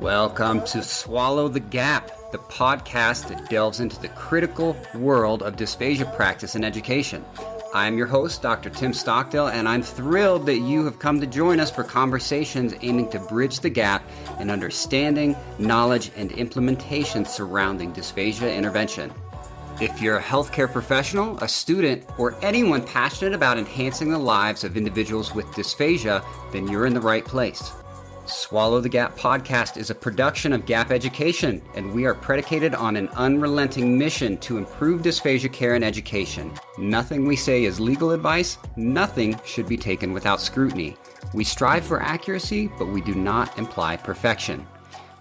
Welcome to Swallow the Gap, the podcast that delves into the critical world of dysphagia practice and education. I'm your host, Dr. Tim Stockdale, and I'm thrilled that you have come to join us for conversations aiming to bridge the gap in understanding, knowledge, and implementation surrounding dysphagia intervention. If you're a healthcare professional, a student, or anyone passionate about enhancing the lives of individuals with dysphagia, then you're in the right place. Swallow the Gap podcast is a production of Gap Education, and we are predicated on an unrelenting mission to improve dysphagia care and education. Nothing we say is legal advice. Nothing should be taken without scrutiny. We strive for accuracy, but we do not imply perfection.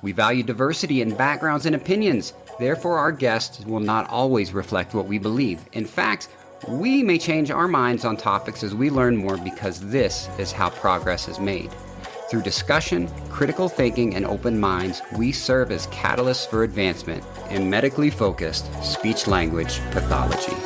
We value diversity in backgrounds and opinions. Therefore, our guests will not always reflect what we believe. In fact, we may change our minds on topics as we learn more because this is how progress is made. Through discussion, critical thinking, and open minds, we serve as catalysts for advancement in medically focused speech-language pathology.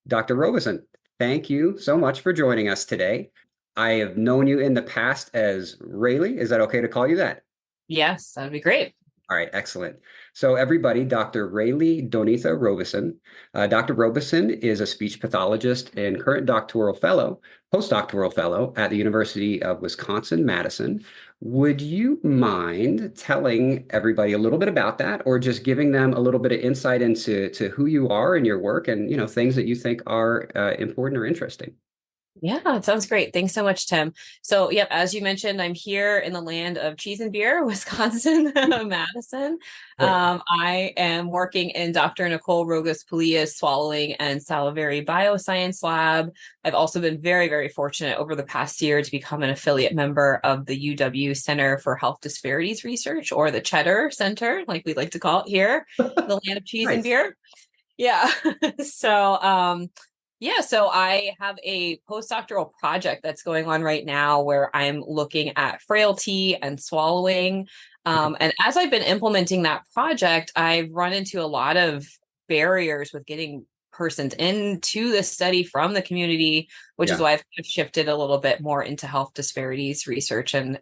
Dr. Robison, thank you so much for joining us today. I have known you in the past as Raele. Is that okay to call you that? Yes, that'd be great. All right, excellent. So everybody, Dr. Raele Donetha Robison. Dr. Robison is a speech pathologist and current postdoctoral fellow at the University of Wisconsin-Madison. Would you mind telling everybody a little bit about that, or just giving them a little bit of insight into who you are and your work and, things that you think are important or interesting? Yeah, it sounds great. Thanks so much, Tim. So, yep, as you mentioned, I'm here in the land of cheese and beer, Wisconsin-Madison. I am working in Dr. Nicole Rogas-Palia's swallowing and salivary bioscience lab. I've also been very, very fortunate over the past year to become an affiliate member of the UW Center for Health Disparities Research, or the Cheddar Center, like we like to call it here, the land of cheese Nice. and beer. Yeah. So I have a postdoctoral project that's going on right now where I'm looking at frailty and swallowing. And as I've been implementing that project, I've run into a lot of barriers with getting persons into the study from the community, which is why I've shifted a little bit more into health disparities research and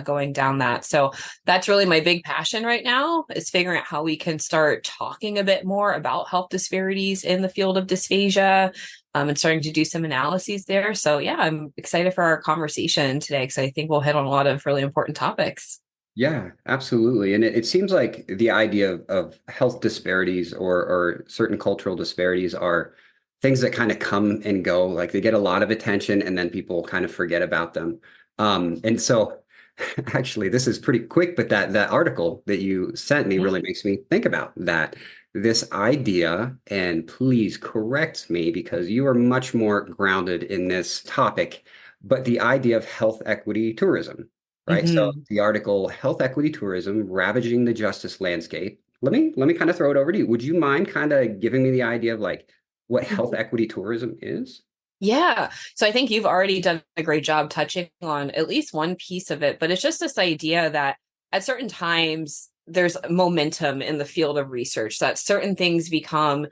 going down that. So that's really my big passion right now, is figuring out how we can start talking a bit more about health disparities in the field of dysphagia, and starting to do some analyses there. So yeah, I'm excited for our conversation today because I think we'll hit on a lot of really important topics. Yeah, absolutely. And it seems like the idea of health disparities or certain cultural disparities are things that kind of come and go. Like they get a lot of attention and then people kind of forget about them. And so actually, this is pretty quick, but that article that you sent me really makes me think about that. This idea, and please correct me because you are much more grounded in this topic, but the idea of health equity tourism. Right. So the article, Health Equity Tourism, Ravaging the Justice Landscape. Let me kind of throw it over to you. Would you mind kind of giving me the idea of like what health equity tourism is? Yeah. So I think you've already done a great job touching on at least one piece of it, but it's just this idea that at certain times there's momentum in the field of research, that certain things become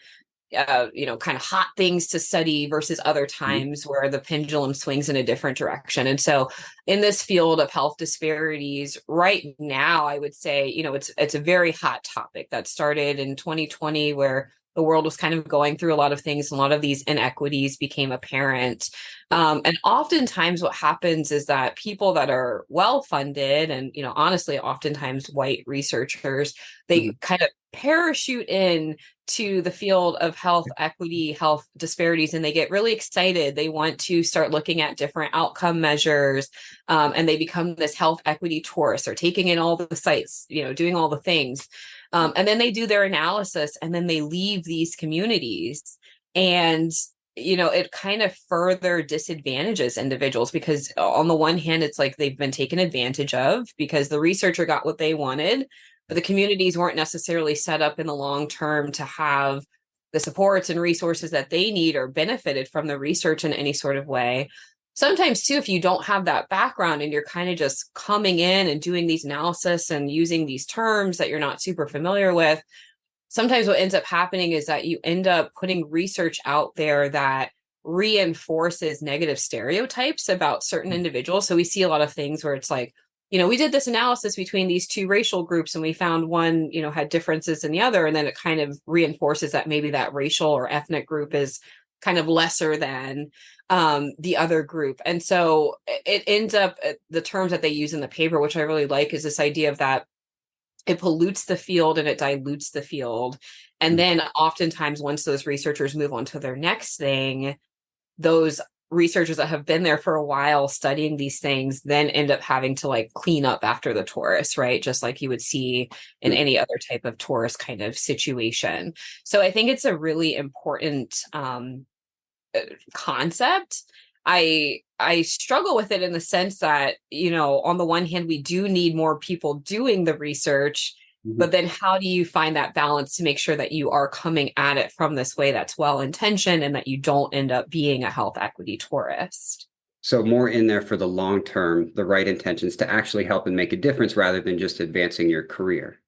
kind of hot things to study versus other times where the pendulum swings in a different direction. And so in this field of health disparities right now, I would say, it's a very hot topic that started in 2020, where the world was kind of going through a lot of things. A lot of these inequities became apparent. And oftentimes what happens is that people that are well-funded and, honestly, oftentimes white researchers, they kind of parachute in to the field of health equity, health disparities, and they get really excited. They want to start looking at different outcome measures, and they become this health equity tourist. They're taking in all the sites, doing all the things. And then they do their analysis and then they leave these communities. And, it kind of further disadvantages individuals because on the one hand, it's like they've been taken advantage of because the researcher got what they wanted, but the communities weren't necessarily set up in the long term to have the supports and resources that they need or benefited from the research in any sort of way. Sometimes too, if you don't have that background and you're kind of just coming in and doing these analysis and using these terms that you're not super familiar with, sometimes what ends up happening is that you end up putting research out there that reinforces negative stereotypes about certain individuals. So we see a lot of things where it's like, we did this analysis between these two racial groups and we found one, had differences in the other. And then it kind of reinforces that maybe that racial or ethnic group is kind of lesser than the other group. And so it ends up, the terms that they use in the paper, which I really like, is this idea of that it pollutes the field and it dilutes the field. And then oftentimes once those researchers move on to their next thing, those researchers that have been there for a while studying these things then end up having to like clean up after the tourists, right? Just like you would see in any other type of tourist kind of situation. So I think it's a really important concept. I struggle with it in the sense that, on the one hand, we do need more people doing the research, but then how do you find that balance to make sure that you are coming at it from this way that's well-intentioned and that you don't end up being a health equity tourist? So more in there for the long term, the right intentions to actually help and make a difference rather than just advancing your career.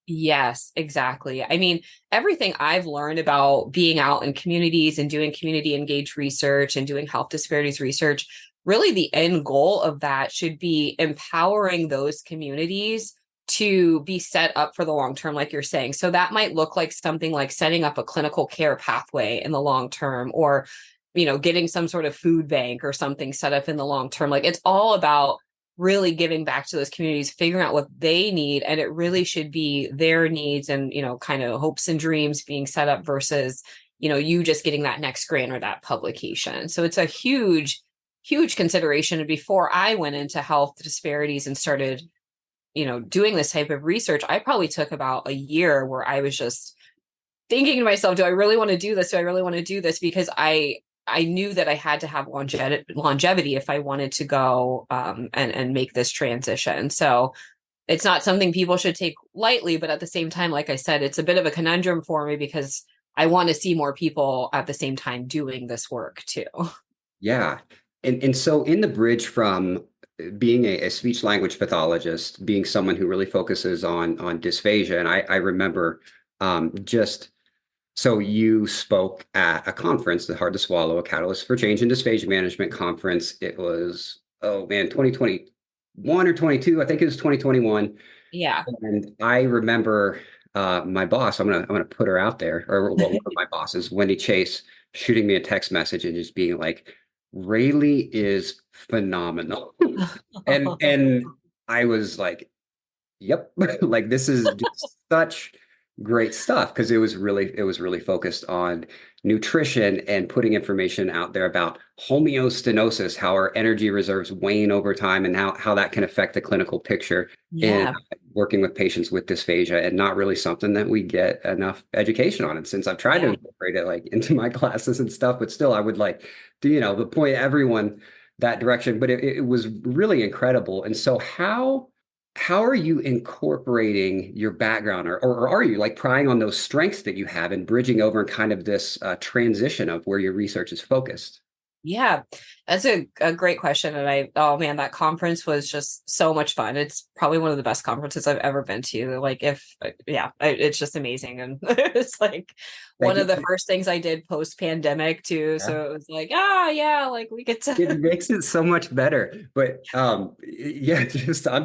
Yes, exactly. I mean, everything I've learned about being out in communities and doing community engaged research and doing health disparities research, really the end goal of that should be empowering those communities to be set up for the long term, like you're saying. So that might look like something like setting up a clinical care pathway in the long term, or, getting some sort of food bank or something set up in the long term. Like it's all about really giving back to those communities, figuring out what they need. And it really should be their needs and, kind of hopes and dreams being set up versus, you just getting that next grant or that publication. So it's a huge, huge consideration. And before I went into health disparities and started, doing this type of research, I probably took about a year where I was just thinking to myself, do I really want to do this? Do I really want to do this? Because I knew that I had to have longevity if I wanted to go and make this transition. So it's not something people should take lightly, but at the same time, like I said, it's a bit of a conundrum for me because I want to see more people at the same time doing this work too. Yeah. And so in the bridge from being a speech language pathologist, being someone who really focuses on dysphagia, and I remember just so you spoke at a conference, the Hard to Swallow, a Catalyst for Change in Dysphagia Management conference. It was, 2021 or 22. I think it was 2021. Yeah. And I remember my boss, I'm gonna put her out there, or well, one of my bosses, Wendy Chase, shooting me a text message and just being like, Raele is phenomenal. and I was like, yep, like this is just such great stuff, because it was really focused on nutrition and putting information out there about homeostasis, how our energy reserves wane over time and how that can affect the clinical picture in Yeah. working with patients with dysphagia, and not really something that we get enough education on. And since I've tried to incorporate it like into my classes and stuff, but still I would like to, point everyone that direction. But it was really incredible. And so how are you incorporating your background, or are you like prying on those strengths that you have and bridging over in kind of this transition of where your research is focused? Yeah, that's a great question. And oh man, that conference was just so much fun. It's probably one of the best conferences I've ever been to. Like it's just amazing. And it's like one of the first things I did post pandemic too. Yeah. So it was like, like we get to. It makes it so much better. But I'm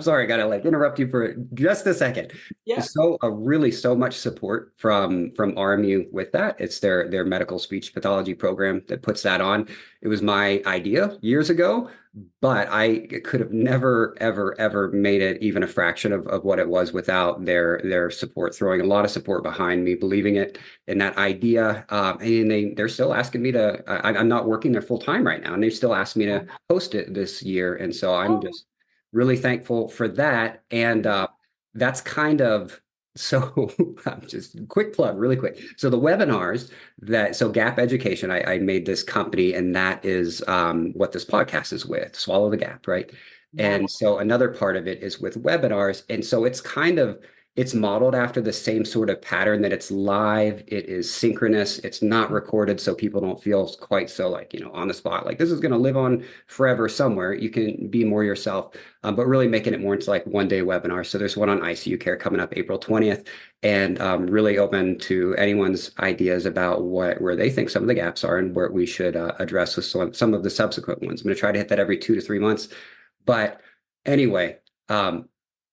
sorry, I gotta like interrupt you for just a second. Yeah. So really so much support from RMU with that. It's their medical speech pathology program that puts that on. It was my idea years ago, but I could have never, ever made it even a fraction of what it was without their support, throwing a lot of support behind me, believing it in that idea. And they're still asking me to, I'm not working there full time right now, and they still asked me to host it this year. And so I'm just really thankful for that. And that's kind of, so just quick plug really quick. So the webinars Gap Education, I made this company, and that is what this podcast is with, Swallow the Gap, right? Yeah. And so another part of it is with webinars. And so it's kind of it's modeled after the same sort of pattern that it's live, it is synchronous, it's not recorded, so people don't feel quite so like, on the spot, like this is going to live on forever somewhere. You can be more yourself, but really making it more into like 1 day webinar. So there's one on ICU care coming up April 20th, and really open to anyone's ideas about where they think some of the gaps are and where we should address with some of the subsequent ones. I'm going to try to hit that every 2 to 3 months. But anyway,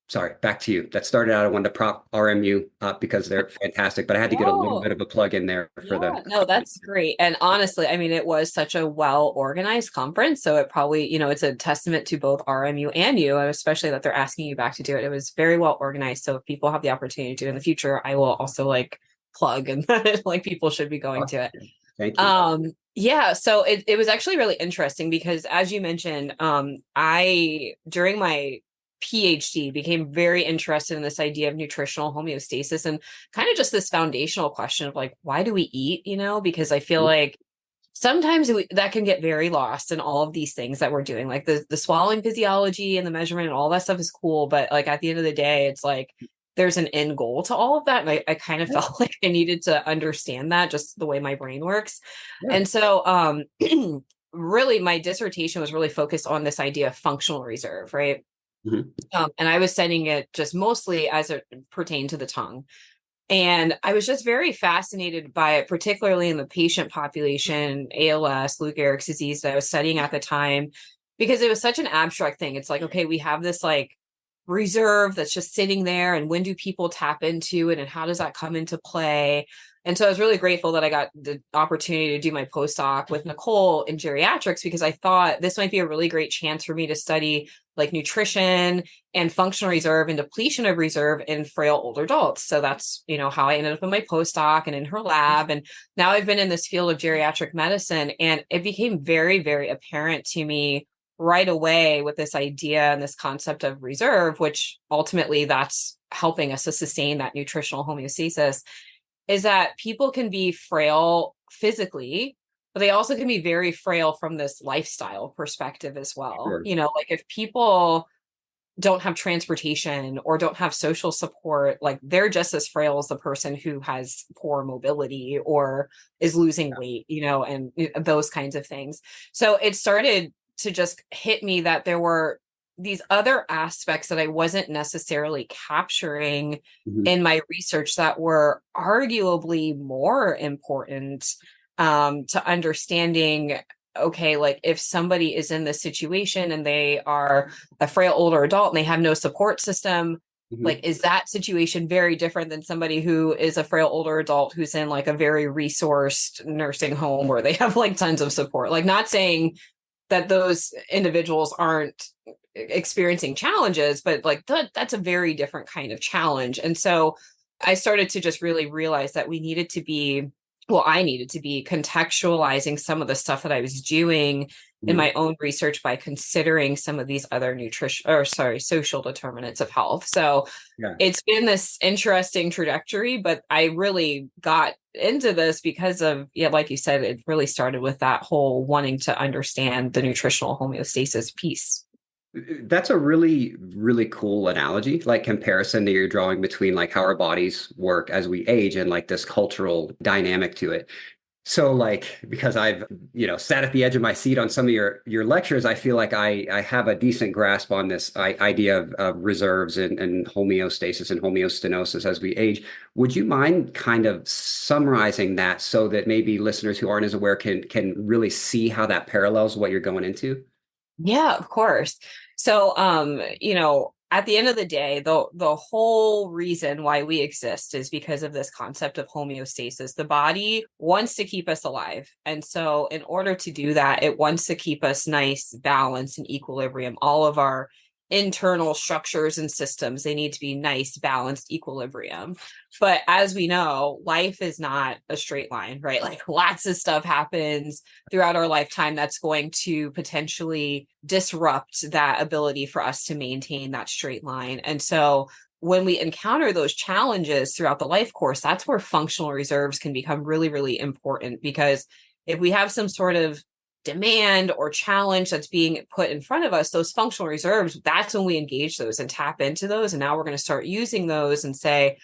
sorry, back to you. That started out, I wanted to prop RMU up because they're fantastic, but I had to get a little bit of a plug in there for them. No, that's great. And honestly, I mean, it was such a well-organized conference. So it probably, it's a testament to both RMU and you, and especially that they're asking you back to do it. It was very well organized. So if people have the opportunity to do it in the future, I will also like plug and like people should be going to it. Thank you. Yeah, so it was actually really interesting because as you mentioned, I during my PhD became very interested in this idea of nutritional homeostasis and kind of just this foundational question of like, why do we eat? Because I feel like sometimes that can get very lost in all of these things that we're doing, like the swallowing physiology and the measurement and all that stuff is cool. But like at the end of the day, it's like there's an end goal to all of that. And I kind of felt like I needed to understand that just the way my brain works. Yeah. And so really my dissertation was really focused on this idea of functional reserve, right? And I was studying it just mostly as it pertained to the tongue. And I was just very fascinated by it, particularly in the patient population, ALS, Lou Gehrig's disease that I was studying at the time, because it was such an abstract thing. It's like, okay, we have this like reserve that's just sitting there, and when do people tap into it and how does that come into play? And so I was really grateful that I got the opportunity to do my postdoc with Nicole in geriatrics, because I thought this might be a really great chance for me to study like nutrition and functional reserve and depletion of reserve in frail older adults. So that's, how I ended up in my postdoc and in her lab. And now I've been in this field of geriatric medicine, and it became very, very apparent to me right away with this idea and this concept of reserve, which ultimately that's helping us to sustain that nutritional homeostasis, is that people can be frail physically, but they also can be very frail from this lifestyle perspective as well. Sure. Like if people don't have transportation or don't have social support, like they're just as frail as the person who has poor mobility or is losing weight, and those kinds of things. So it started to just hit me that there were these other aspects that I wasn't necessarily capturing in my research that were arguably more important to understanding, okay, like if somebody is in this situation and they are a frail older adult and they have no support system, like, is that situation very different than somebody who is a frail older adult who's in like a very resourced nursing home where they have like tons of support? Like, not saying that those individuals aren't experiencing challenges, but like that's a very different kind of challenge. And so I started to just really realize that I needed to be contextualizing some of the stuff that I was doing in my own research by considering some of these other social determinants of health. So it's been this interesting trajectory, but I really got into this because of, like you said, it really started with that whole wanting to understand the nutritional homeostasis piece. That's a really, really cool analogy, like comparison that you're drawing between like how our bodies work as we age and like this cultural dynamic to it. So like, because I've, sat at the edge of my seat on some of your lectures, I feel like I have a decent grasp on this idea of reserves and homeostasis and homeostenosis as we age. Would you mind kind of summarizing that so that maybe listeners who aren't as aware can really see how that parallels what you're going into? Yeah, of course. So, at the end of the day, the whole reason why we exist is because of this concept of homeostasis. The body wants to keep us alive. And so in order to do that, it wants to keep us nice, balanced, and equilibrium. All of our internal structures and systems, they need to be nice, balanced, equilibrium. But as we know, life is not a straight line, right? Like lots of stuff happens throughout our lifetime that's going to potentially disrupt that ability for us to maintain that straight line. And so when we encounter those challenges throughout the life course, that's where functional reserves can become really, really important, because if we have some sort of demand or challenge that's being put in front of us, those functional reserves, that's when we engage those and tap into those. And now we're going to start using those and say,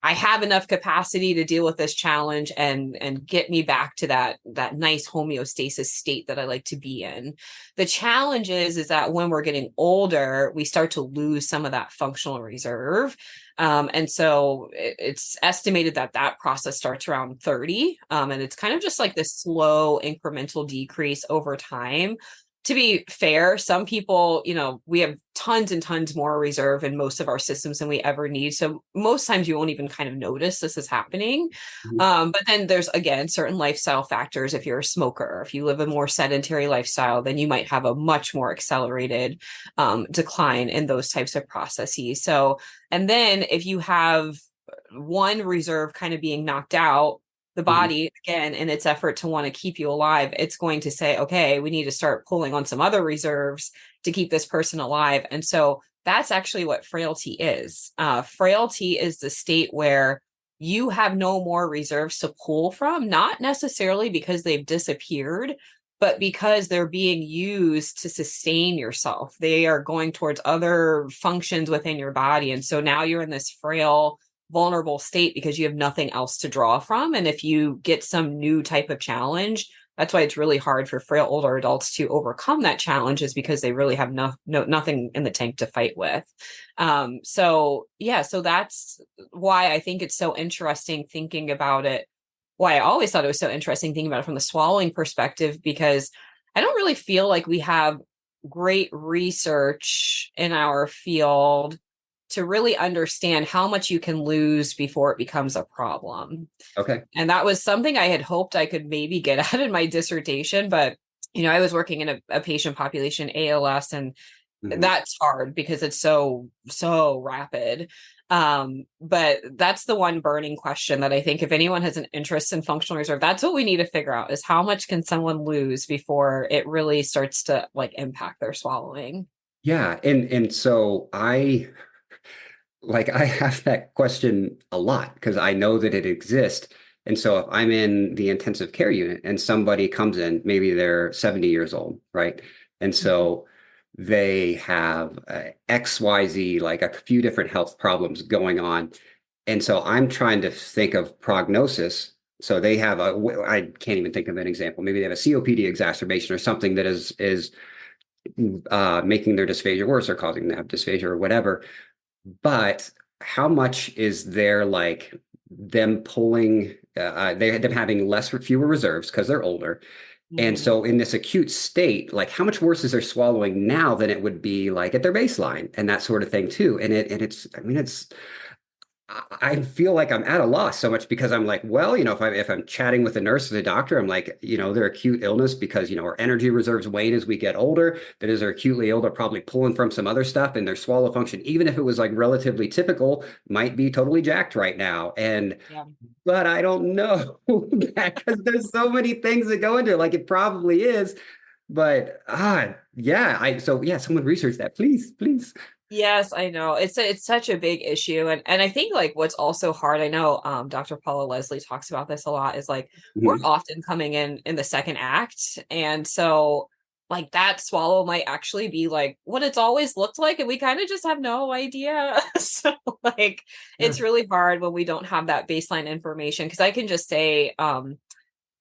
I have enough capacity to deal with this challenge and get me back to that nice homeostasis state that I like to be in. The challenge is that when we're getting older, we start to lose some of that functional reserve. And so it's estimated that process starts around 30. And it's kind of just like this slow incremental decrease over time. To be fair, some people, we have tons and tons more reserve in most of our systems than we ever need. So most times you won't even kind of notice this is happening. But then there's, again, certain lifestyle factors. If you're a smoker, if you live a more sedentary lifestyle, then you might have a much more accelerated decline in those types of processes. So, and then if you have one reserve kind of being knocked out, the body, again, in its effort to want to keep you alive, it's going to say, okay, we need to start pulling on some other reserves to keep this person alive. And so that's actually what frailty is. Frailty is the state where you have no more reserves to pull from, not necessarily because they've disappeared, but because they're being used to sustain yourself. They are going towards other functions within your body. And so now you're in this frail, vulnerable state because you have nothing else to draw from. And if you get some new type of challenge, that's why it's really hard for frail older adults to overcome that challenge, is because they really have nothing in the tank to fight with. So that's why I think it's so interesting thinking about it. Why I always thought it was so interesting thinking about it from the swallowing perspective, because I don't really feel like we have great research in our field to really understand how much you can lose before it becomes a problem. Okay. And that was something I had hoped I could maybe get out in my dissertation, but I was working in a patient population, ALS, and that's hard because it's so rapid. But that's the one burning question that I think if anyone has an interest in functional reserve, that's what we need to figure out, is how much can someone lose before it really starts to impact their swallowing. Yeah. And so I have that question a lot because I know that it exists. And so if I'm in the intensive care unit and somebody comes in, maybe they're 70 years old, right? And so they have XYZ, like a few different health problems going on. And so I'm trying to think of prognosis. So they have I can't even think of an example. Maybe they have a COPD exacerbation or something that is making their dysphagia worse or causing them to have dysphagia or whatever. But how much is there them pulling, them having fewer reserves because they're older. And so in this acute state, how much worse is their swallowing now than it would be at their baseline and that sort of thing too. And I feel like I'm at a loss so much because I'm well, if I'm chatting with a nurse or the doctor, I'm their acute illness because, our energy reserves wane as we get older. That is, they're acutely ill, they're probably pulling from some other stuff, and their swallow function, even if it was relatively typical, might be totally jacked right now. And but I don't know that because there's so many things that go into it. It probably is, but someone research that, please. Yes, I know. It's such a big issue. And I think what's also hard, I know Dr. Paula Leslie talks about this a lot, is we're often coming in the second act. And so that swallow might actually be what it's always looked like. And we kind of just have no idea. So it's really hard when we don't have that baseline information. Cause I can just say,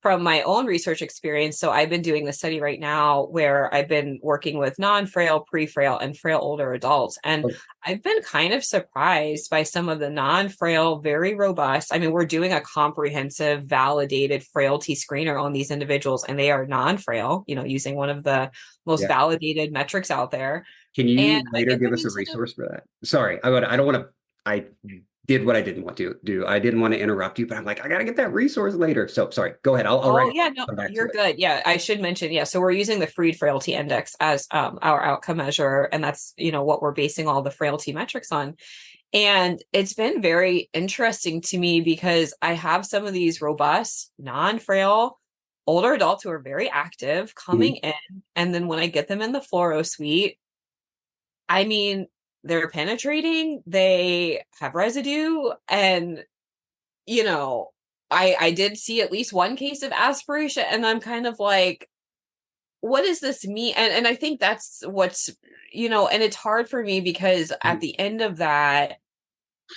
from my own research experience. So I've been doing the study right now where I've been working with non-frail, pre-frail, and frail older adults. And I've been kind of surprised by some of the non-frail, very robust. I mean, we're doing a comprehensive, validated frailty screener on these individuals, and they are non-frail, using one of the most validated metrics out there. Can you later give us a resource for that? Sorry, I don't want to. I did what I didn't want to do. I didn't want to interrupt you, but I'm I got to get that resource later. So sorry, go ahead. I'll write. Yeah, no, you're good. Yeah, I should mention. Yeah, so we're using the Freed Frailty Index as our outcome measure, and that's what we're basing all the frailty metrics on. And it's been very interesting to me because I have some of these robust, non-frail older adults who are very active coming in, and then when I get them in the fluoro suite, I mean, they're penetrating, they have residue, and I did see at least one case of aspiration, and I'm kind of what does this mean? And I think that's what's, and it's hard for me because at the end of that,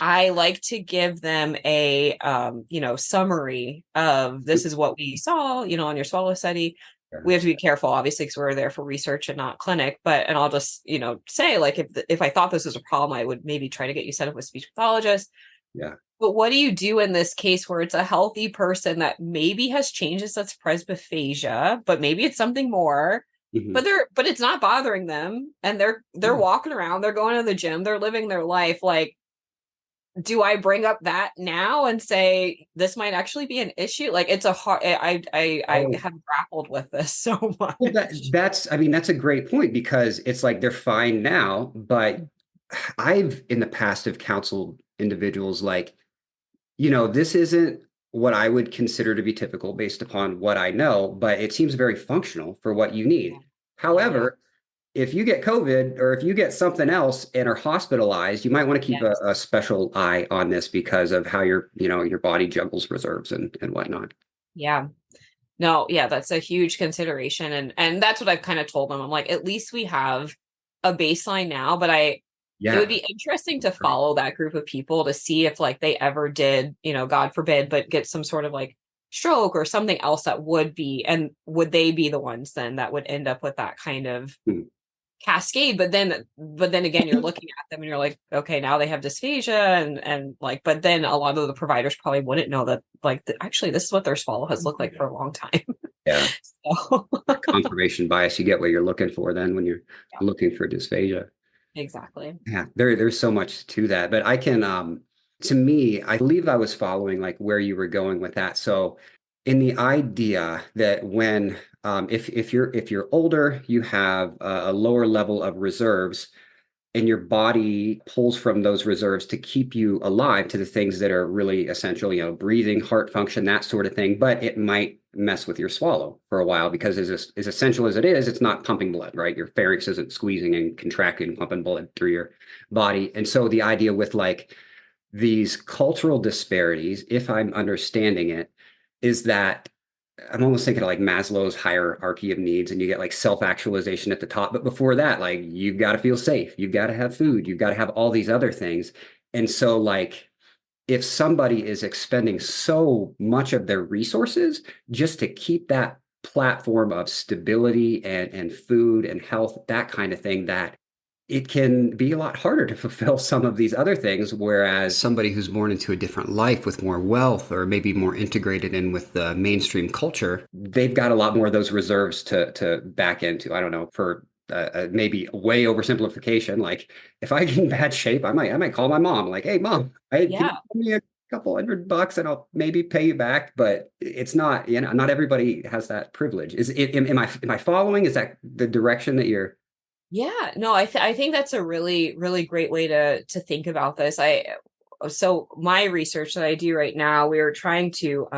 I like to give them a, summary of this is what we saw, on your swallow study. We have to be careful, obviously, because we're there for research and not clinic. And I'll just, say like, if I thought this was a problem, I would maybe try to get you set up with speech pathologist. Yeah. But what do you do in this case where it's a healthy person that maybe has changes that's presbyphagia, but maybe it's something more, but it's not bothering them, and they're walking around, they're going to the gym, they're living their life. Like, do I bring up that now and say this might actually be an issue? Like, it's a hard. I have grappled with this so much. Well, that's a great point, because it's like they're fine now, but I've in the past have counseled individuals like, this isn't what I would consider to be typical based upon what I know, but it seems very functional for what you need. However, if you get COVID or if you get something else and are hospitalized, you might want to keep a special eye on this because of how your body juggles reserves and whatnot. Yeah. No, yeah, that's a huge consideration. And that's what I've kind of told them. I'm like, at least we have a baseline now, but it would be interesting to follow that group of people to see if like they ever did, God forbid, but get some sort of like stroke or something else that would be, and would they be the ones then that would end up with that kind of cascade? But then again, you're looking at them and you're like, okay, now they have dysphagia and like, but then a lot of the providers probably wouldn't know that like, actually this is what their swallow has looked like for a long time. Yeah. So. Confirmation bias, you get what you're looking for then when you're looking for dysphagia. Exactly. Yeah, there's so much to that, but I can, to me, I believe I was following like where you were going with that. So in the idea that when, if you're older, you have a lower level of reserves, and your body pulls from those reserves to keep you alive to the things that are really essential, breathing, heart function, that sort of thing. But it might mess with your swallow for a while because as essential as it is, it's not pumping blood, right? Your pharynx isn't squeezing and contracting, pumping blood through your body. And so the idea with like these cultural disparities, if I'm understanding it, is that I'm almost thinking of like Maslow's hierarchy of needs, and you get like self-actualization at the top. But before that, like you've got to feel safe, you've got to have food, you've got to have all these other things. And so like if somebody is expending so much of their resources just to keep that platform of stability and food and health, that kind of thing, that it can be a lot harder to fulfill some of these other things, whereas somebody who's born into a different life with more wealth or maybe more integrated in with the mainstream culture, they've got a lot more of those reserves to back into. I don't know, for maybe way oversimplification. Like if I get in bad shape, I might call my mom, like, "Hey, mom, can you give me a couple $100 and I'll maybe pay you back." But it's not, not everybody has that privilege. Am I following? Is that the direction that you're? Yeah, no, I think that's a really, really great way to think about this. So my research that I do right now, we are trying to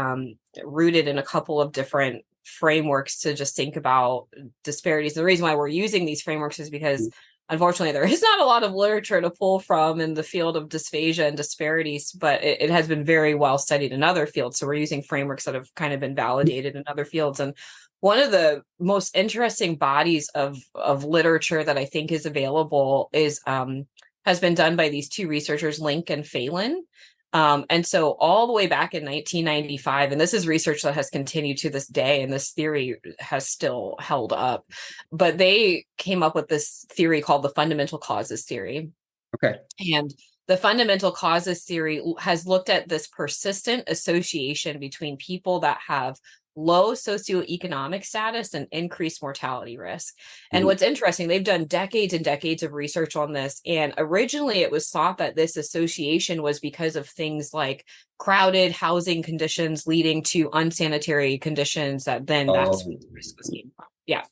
root it in a couple of different frameworks to just think about disparities. The reason why we're using these frameworks is because unfortunately there is not a lot of literature to pull from in the field of dysphagia and disparities, but it has been very well studied in other fields. So we're using frameworks that have kind of been validated in other fields. And one of the most interesting bodies of literature that I think is available is has been done by these two researchers, Link and Phelan. And so all the way back in 1995, and this is research that has continued to this day, and this theory has still held up, but they came up with this theory called the fundamental causes theory. Okay. And the fundamental causes theory has looked at this persistent association between people that have low socioeconomic status and increased mortality risk. And what's interesting, they've done decades and decades of research on this. And originally it was thought that this association was because of things like crowded housing conditions leading to unsanitary conditions, that then that's where the risk was came from. Yeah.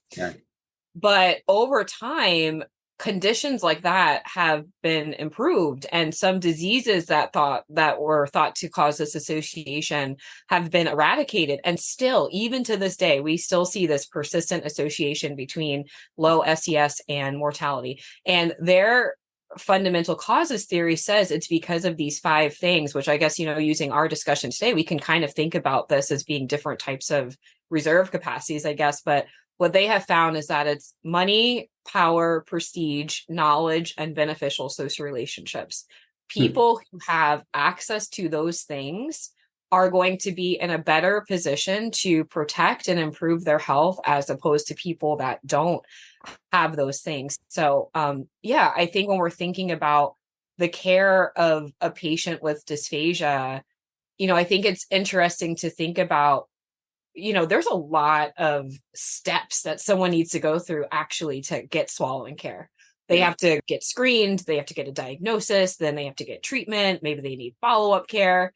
But over time, conditions like that have been improved, and some diseases that were thought to cause this association have been eradicated. And still, even to this day, we still see this persistent association between low SES and mortality. And their fundamental causes theory says it's because of these 5 things, which I guess, using our discussion today, we can kind of think about this as being different types of reserve capacities, I guess. But what they have found is that it's money, power, prestige, knowledge, and beneficial social relationships. People who have access to those things are going to be in a better position to protect and improve their health as opposed to people that don't have those things. So, I think when we're thinking about the care of a patient with dysphagia, I think it's interesting to think about, there's a lot of steps that someone needs to go through actually to get swallowing care. They have to get screened, they have to get a diagnosis, then they have to get treatment, maybe they need follow-up care.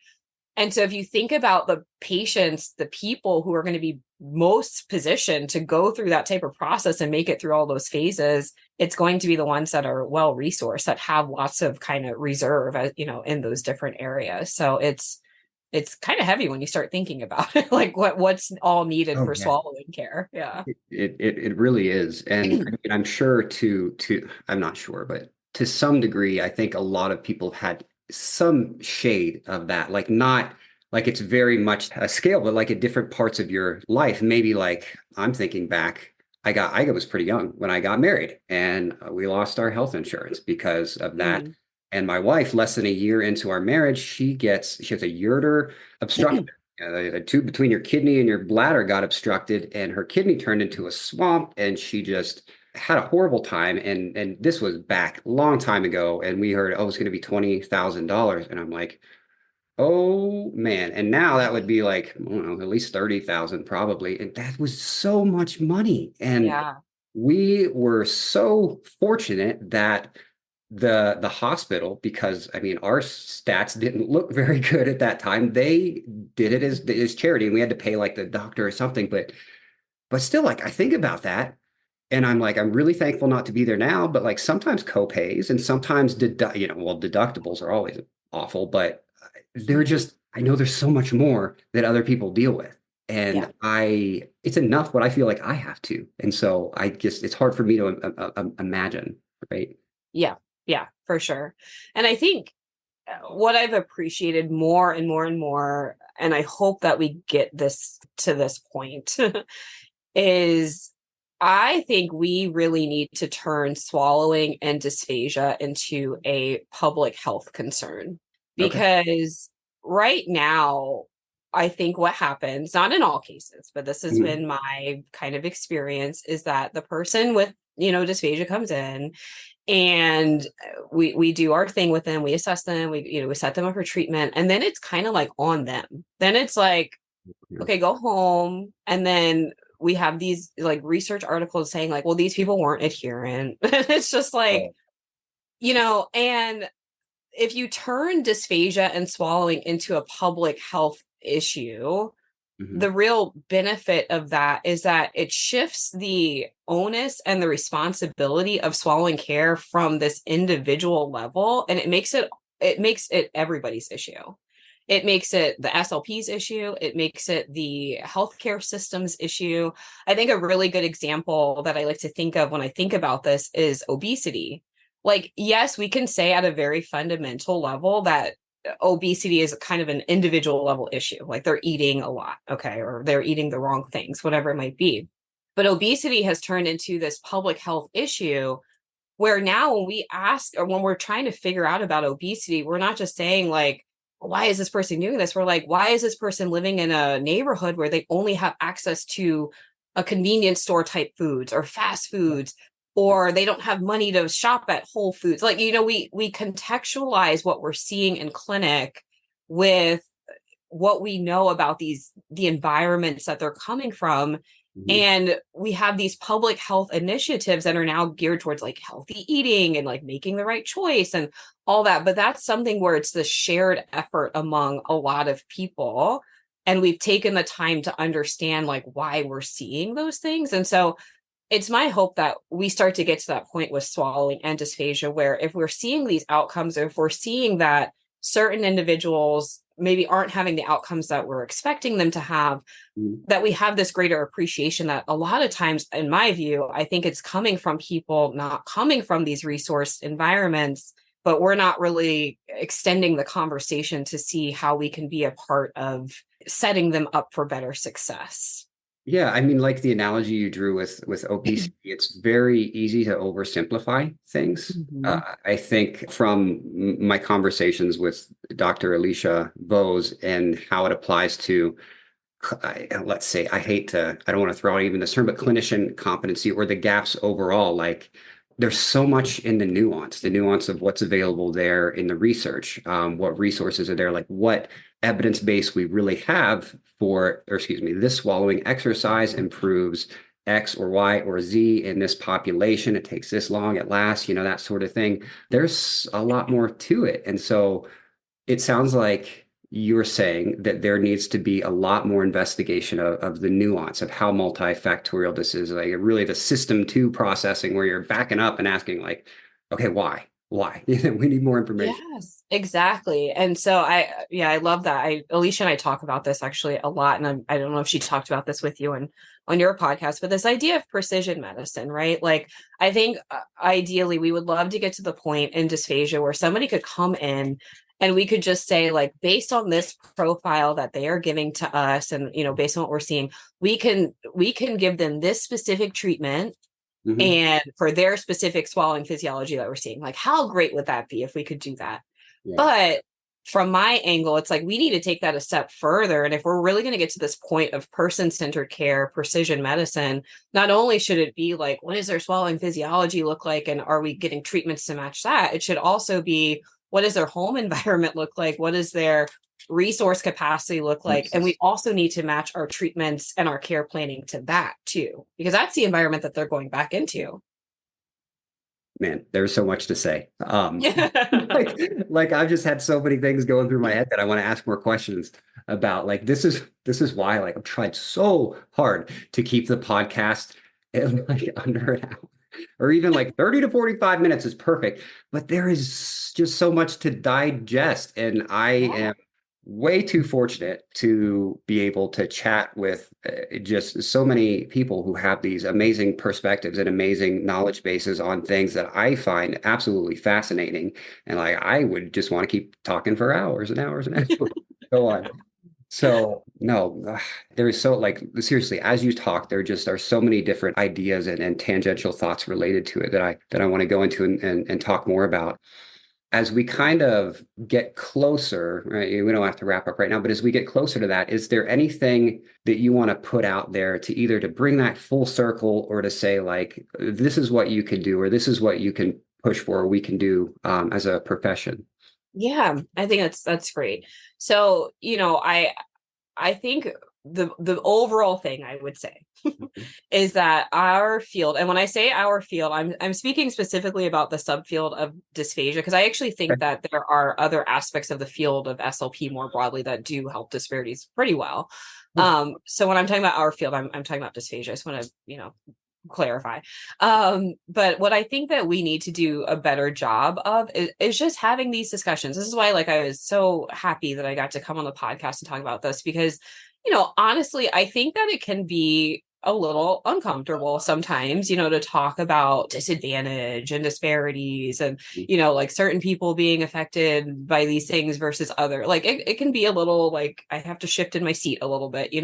And so if you think about the patients, the people who are going to be most positioned to go through that type of process and make it through all those phases, it's going to be the ones that are well resourced, that have lots of kind of reserve, in those different areas. So it's kind of heavy when you start thinking about it, like what's all needed for swallowing care. Yeah. It really is. And I mean, I'm sure I'm not sure, but to some degree, I think a lot of people have had some shade of that, like not like it's very much a scale, but like at different parts of your life. Maybe like I'm thinking back, I was pretty young when I got married, and we lost our health insurance because of that. And my wife, less than a year into our marriage, she has a ureter obstruction. A tube between your kidney and your bladder got obstructed, and her kidney turned into a swamp, and she just had a horrible time. And this was back a long time ago, and we heard, oh, it's going to be $20,000, and I'm like, oh man. And now that would be like, I don't know, at least 30,000 probably, and that was so much money. And we were so fortunate that the hospital, because I mean our stats didn't look very good at that time, they did it as charity, and we had to pay like the doctor or something, but still, like I think about that and I'm like, I'm really thankful not to be there now, but like sometimes co-pays and sometimes deductibles are always awful, but they're just, I know there's so much more that other people deal with, and it's enough what I feel like I have to, and so I guess it's hard for me to imagine, right? Yeah, for sure. And I think what I've appreciated more and more and more, and I hope that we get this to this point, is I think we really need to turn swallowing and dysphagia into a public health concern. Because right now, I think what happens, not in all cases, but this has been my kind of experience, is that the person with, dysphagia comes in, and we do our thing with them. We assess them. We set them up for treatment, and then it's kind of like on them. Then it's like, okay, go home. And then we have these like research articles saying like, well, these people weren't adherent. It's just like, and if you turn dysphagia and swallowing into a public health issue, the real benefit of that is that it shifts the onus and the responsibility of swallowing care from this individual level, and it makes it everybody's issue. It makes it the SLP's issue. It makes it the healthcare system's issue. I think a really good example that I like to think of when I think about this is obesity. Like, yes, we can say at a very fundamental level that obesity is kind of an individual level issue. Like they're eating a lot, okay, or they're eating the wrong things, whatever it might be. But obesity has turned into this public health issue where now when we ask, or when we're trying to figure out about obesity, we're not just saying like, why is this person doing this? We're like, why is this person living in a neighborhood where they only have access to a convenience store type foods or fast foods, or they don't have money to shop at Whole Foods? Like, we contextualize what we're seeing in clinic with what we know about the environments that they're coming from. And we have these public health initiatives that are now geared towards like healthy eating and like making the right choice and all that. But that's something where it's the shared effort among a lot of people. And we've taken the time to understand like why we're seeing those things. And so it's my hope that we start to get to that point with swallowing and dysphagia, where if we're seeing these outcomes, or if we're seeing that certain individuals maybe aren't having the outcomes that we're expecting them to have, that we have this greater appreciation that a lot of times, in my view, I think it's coming from people not coming from these resource environments, but we're not really extending the conversation to see how we can be a part of setting them up for better success. Yeah, I mean, like the analogy you drew with obesity, it's very easy to oversimplify things. Mhm. I think from my conversations with Dr. Alicia Bose and how it applies to, let's say, I don't want to throw out even this term, but clinician competency or the gaps overall. Like, there's so much in the nuance of what's available there in the research, what resources are there, like what evidence base we really have for, or excuse me, this swallowing exercise improves X or Y or Z in this population. It takes this long, it lasts, that sort of thing. There's a lot more to it. And so it sounds like you're saying that there needs to be a lot more investigation of the nuance of how multifactorial this is, like really the system two processing where you're backing up and asking like, okay, why? Why? We need more information. Yes, exactly. And so I love that. Alicia and I talk about this actually a lot. And I don't know if she talked about this with you on your podcast, but this idea of precision medicine, right? Like, I think ideally we would love to get to the point in dysphagia where somebody could come in and we could just say, like, based on this profile that they are giving to us, and, based on what we're seeing, we can give them this specific treatment Mhm. and for their specific swallowing physiology that we're seeing. Like, how great would that be if we could do that? Yeah. But from my angle, it's like we need to take that a step further. And if we're really going to get to this point of person-centered care, precision medicine, not only should it be like, what does their swallowing physiology look like? And are we getting treatments to match that? It should also be, what does their home environment look like? What does their resource capacity look like? And we also need to match our treatments and our care planning to that too, because that's the environment that they're going back into. Man, there's so much to say. Yeah. Like I've just had so many things going through my head that I want to ask more questions about. Like this is why like I've tried so hard to keep the podcast in like under an hour or even like 30 to 45 minutes is perfect. But there is just so much to digest. And I Yeah. am way too fortunate to be able to chat with just so many people who have these amazing perspectives and amazing knowledge bases on things that I find absolutely fascinating. And like I would just want to keep talking for hours and hours and hours. Go on. So no, there is so like seriously, as you talk, there just are so many different ideas and tangential thoughts related to it that I want to go into and talk more about. As we kind of get closer, right? We don't have to wrap up right now, but as we get closer to that, is there anything that you want to put out there to either to bring that full circle or to say like, this is what you can do, or this is what you can push for, or we can do as a profession? Yeah, I think that's great. So, I think the overall thing I would say is that our field, and when I say our field, I'm speaking specifically about the subfield of dysphagia, because I actually think that there are other aspects of the field of SLP more broadly that do help disparities pretty well. So when I'm talking about our field, I'm talking about dysphagia. I just want to, clarify. But what I think that we need to do a better job of is just having these discussions. This is why, like, I was so happy that I got to come on the podcast and talk about this because, honestly, I think that it can be a little uncomfortable sometimes, to talk about disadvantage and disparities and, like certain people being affected by these things versus other. Like it can be a little like I have to shift in my seat a little bit.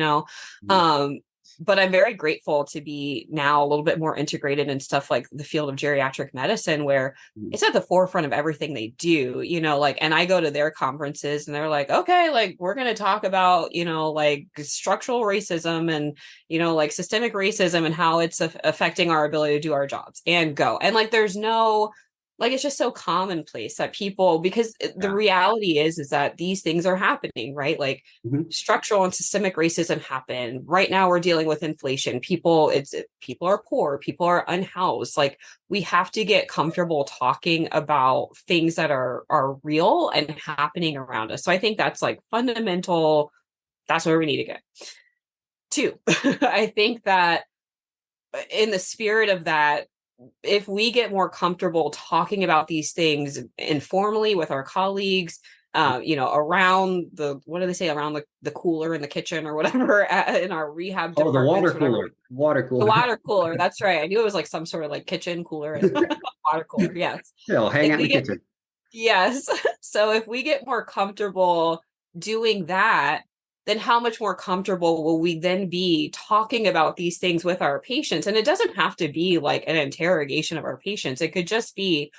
Um, but I'm very grateful to be now a little bit more integrated in stuff like the field of geriatric medicine, where it's at the forefront of everything they do, like, and I go to their conferences and they're like, okay, like we're going to talk about, like structural racism and, like systemic racism and how it's affecting our ability to do our jobs and go. And like, there's no, like, it's just so commonplace that people, because the Yeah. reality is that these things are happening, right? Like, Mhm. structural and systemic racism happen right now. We're dealing with inflation. People are poor, people are unhoused. Like, we have to get comfortable talking about things that are real and happening around us. So I think that's like fundamental. That's where we need to get to. I think that in the spirit of that, if we get more comfortable talking about these things informally with our colleagues, around what do they say, around the cooler in the kitchen or whatever in our rehab Oh, the water departments, whatever. cooler, water The cooler. water cooler. That's right. I knew it was like some sort of like kitchen cooler and water cooler. Yes. They'll hang If out in we the get, kitchen. yes. So if we get more comfortable doing that, then how much more comfortable will we then be talking about these things with our patients? And it doesn't have to be like an interrogation of our patients. It could just be,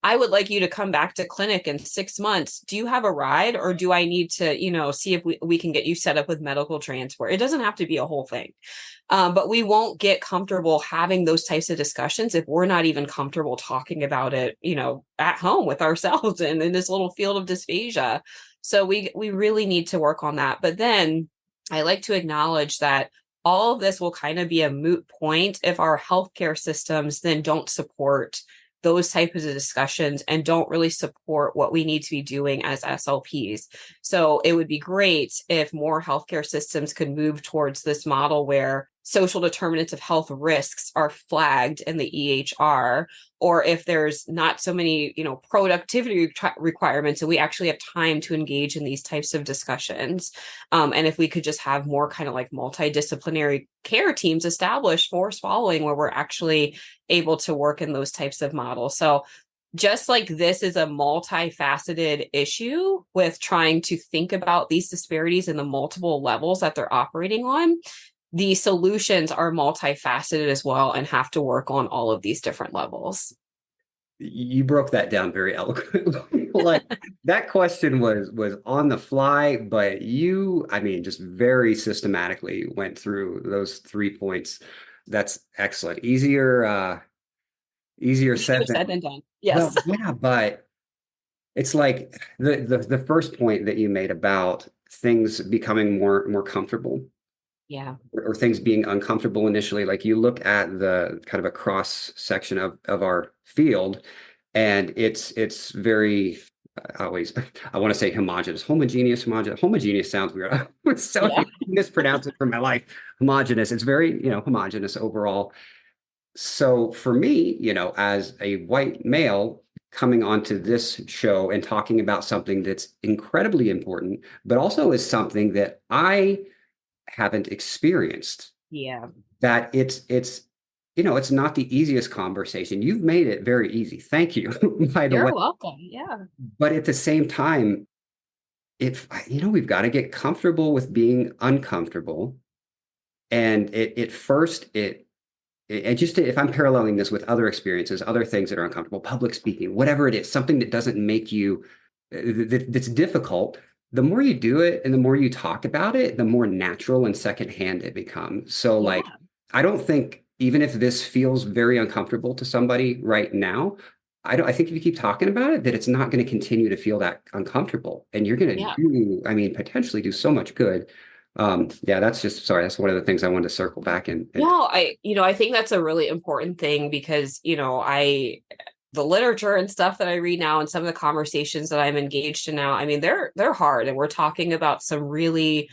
I would like you to come back to clinic in 6 months. Do you have a ride, or do I need to, see if we can get you set up with medical transport? It doesn't have to be a whole thing. But we won't get comfortable having those types of discussions if we're not even comfortable talking about it, at home with ourselves and in this little field of dysphagia. So we really need to work on that. But then I like to acknowledge that all of this will kind of be a moot point if our healthcare systems then don't support those types of discussions and don't really support what we need to be doing as SLPs. So it would be great if more healthcare systems could move towards this model where social determinants of health risks are flagged in the EHR, or if there's not so many, productivity requirements and we actually have time to engage in these types of discussions. And if we could just have more kind of like multidisciplinary care teams established for swallowing where we're actually able to work in those types of models. So just like this is a multifaceted issue with trying to think about these disparities in the multiple levels that they're operating on, the solutions are multifaceted as well and have to work on all of these different levels. You broke that down very eloquently. Like that question was on the fly, but just very systematically went through those 3 points. That's excellent. Easier said than done. Yes. Well, yeah, but it's like the first point that you made about things becoming more comfortable. Yeah. Or things being uncomfortable initially. Like you look at the kind of a cross section of our field, and it's very I want to say homogeneous. Homogeneous sounds weird. I mispronounce it for my life. Homogeneous. It's very, homogeneous overall. So for me, as a white male coming onto this show and talking about something that's incredibly important, but also is something that I haven't experienced, that it's not the easiest conversation. You've made it very easy. Thank you. By the way. You're welcome. Yeah. But at the same time, we've got to get comfortable with being uncomfortable. And if I'm paralleling this with other experiences, other things that are uncomfortable, public speaking, whatever it is, something that doesn't make you, that's difficult, the more you do it and the more you talk about it, the more natural and secondhand it becomes. So like, I don't think, even if this feels very uncomfortable to somebody right now, I think if you keep talking about it, that it's not going to continue to feel that uncomfortable, and you're going to potentially do so much good. That's one of the things I wanted to circle back in. No, I think that's a really important thing because, the literature and stuff that I read now and some of the conversations that I'm engaged in now, they're hard, and we're talking about some really,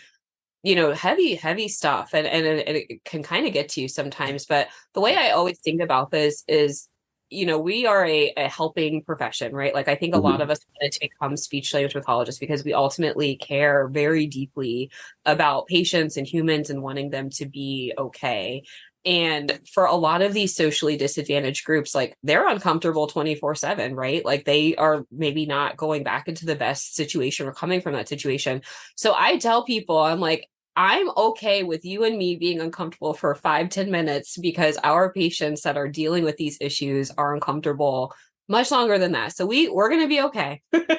heavy stuff, and it can kind of get to you sometimes. But the way I always think about this is, we are a helping profession, right? Like I think a lot of us wanted to become speech language pathologists because we ultimately care very deeply about patients and humans and wanting them to be okay. And for a lot of these socially disadvantaged groups, like they're uncomfortable 24/7, right? Like they are maybe not going back into the best situation or coming from that situation. So I tell people, I'm like, I'm okay with you and me being uncomfortable for 5-10 minutes because our patients that are dealing with these issues are uncomfortable much longer than that. So we're going to be okay. But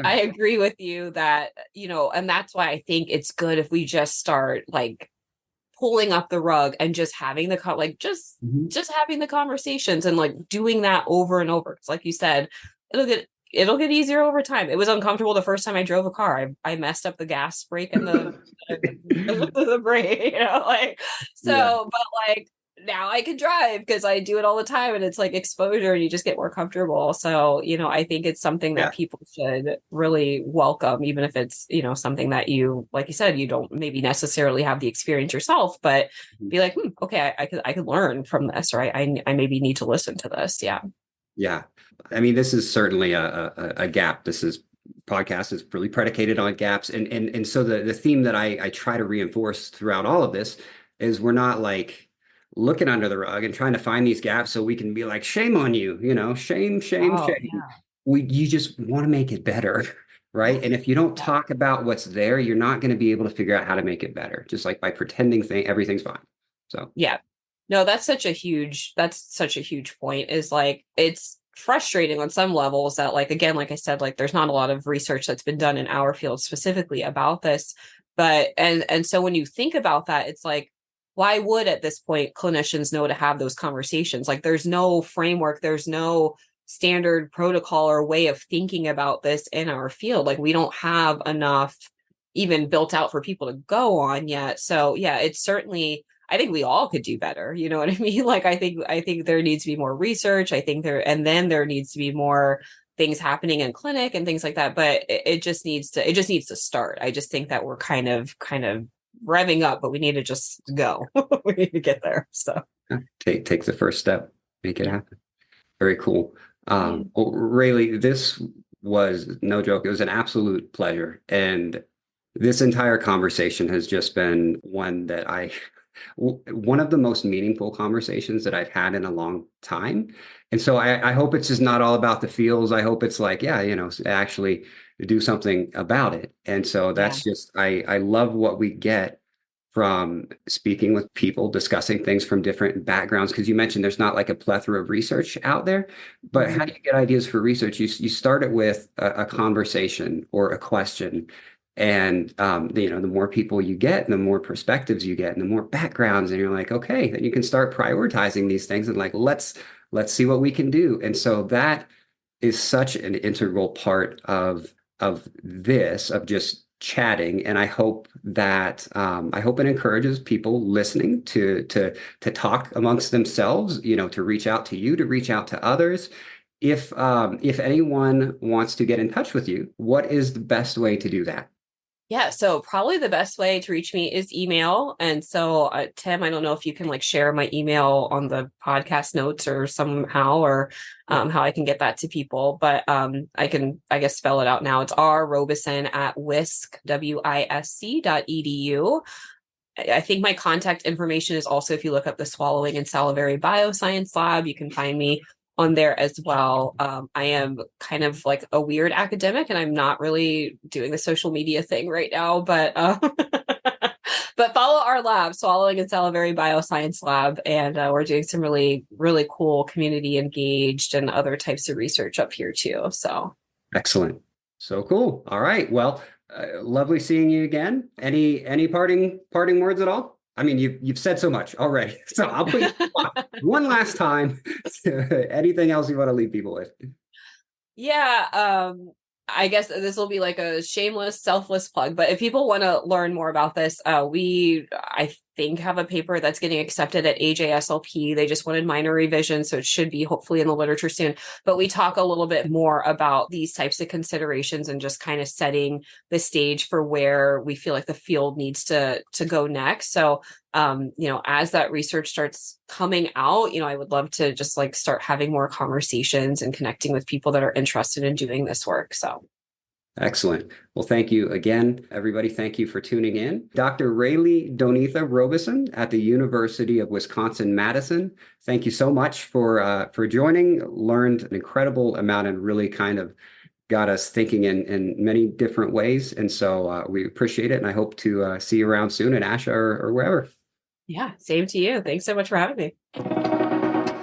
I agree with you that, and that's why I think it's good if we just start like pulling up the rug and just having just having the conversations and like doing that over and over. It's like you said, it'll get easier over time. It was uncomfortable the first time I drove a car. I messed up the gas brake and the brake, but like now I can drive because I do it all the time, and it's like exposure and you just get more comfortable. So, I think it's something that people should really welcome, even if it's, something that you, like you said, you don't maybe necessarily have the experience yourself, but be like, okay, I could learn from this, right? I maybe need to listen to this. Yeah. Yeah. This is certainly a gap. Podcast is really predicated on gaps. And so the theme that I try to reinforce throughout all of this is we're not like looking under the rug and trying to find these gaps so we can be like, shame on you, shame. Yeah. You just want to make it better. right? And if you don't talk about what's there, you're not going to be able to figure out how to make it better, just like by pretending everything's fine. So Yeah. No, that's such a huge point, is like, it's frustrating on some levels that, like, again, like I said, like there's not a lot of research that's been done in our field specifically about this. But and so when you think about that, it's like, why would at this point clinicians know to have those conversations? Like, there's no framework, there's no standard protocol or way of thinking about this in our field. Like, we don't have enough even built out for people to go on yet. So yeah, it's certainly, I think we all could do better. You know what I mean? Like, I think there needs to be more research. I think there needs to be more things happening in clinic and things like that. But it just needs to start. I just think that we're kind of revving up, but we need to just go. We need to get there. So take the first step, make it happen. Very cool. Well, Raele, this was no joke. It was an absolute pleasure. And this entire conversation has just been one of the most meaningful conversations that I've had in a long time. And so I hope it's just not all about the feels. I hope it's like, actually do something about it. And so that's just, I love what we get from speaking with people, discussing things from different backgrounds, because you mentioned there's not like a plethora of research out there, but how do you get ideas for research? You start it with a conversation or a question. And the more people you get, the more perspectives you get, and the more backgrounds, and you're like, okay, then you can start prioritizing these things and like, let's see what we can do. And so that is such an integral part of just chatting. And I hope that it encourages people listening to talk amongst themselves, to reach out to you, to reach out to others. If anyone wants to get in touch with you, what is the best way to do that? Yeah, so probably the best way to reach me is email. And so, Tim, I don't know if you can like share my email on the podcast notes or somehow, or how I can get that to people. But I can, I guess, spell it out now. It's rrobison@wisc.edu. I think my contact information is also, if you look up the Swallowing and Salivary Bioscience Lab, you can find me on there as well. I am kind of like a weird academic, and I'm not really doing the social media thing right now, but but follow our lab, Swallowing and Salivary Bioscience Lab, and we're doing some really, really cool community engaged and other types of research up here too. So excellent. So cool. All right. Well, lovely seeing you again. Any parting words at all? I mean, you've said so much already, so I'll put you one last time. Anything else you want to leave people with? Yeah, I guess this will be like a shameless, selfless plug, but if people want to learn more about this, I think, have a paper that's getting accepted at AJSLP. They just wanted minor revision, so it should be hopefully in the literature soon. But we talk a little bit more about these types of considerations and just kind of setting the stage for where we feel like the field needs to go next. So, as that research starts coming out, I would love to just like start having more conversations and connecting with people that are interested in doing this work. So. Excellent. Well, thank you again, everybody. Thank you for tuning in. Dr. Raele Donetha Robison at the University of Wisconsin-Madison. Thank you so much for joining. Learned an incredible amount and really kind of got us thinking in many different ways. And so we appreciate it. And I hope to see you around soon at ASHA or wherever. Yeah, same to you. Thanks so much for having me.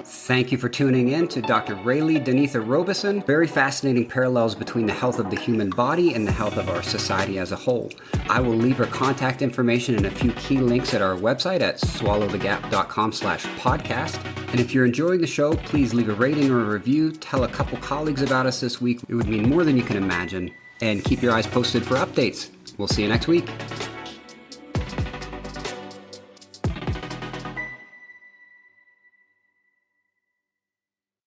Thank you for tuning in to Dr. Raele Donetha Robison. Very fascinating parallels between the health of the human body and the health of our society as a whole. I will leave her contact information and a few key links at our website at swallowthegap.com/podcast. And if you're enjoying the show, please leave a rating or a review. Tell a couple colleagues about us this week. It would mean more than you can imagine. And keep your eyes posted for updates. We'll see you next week.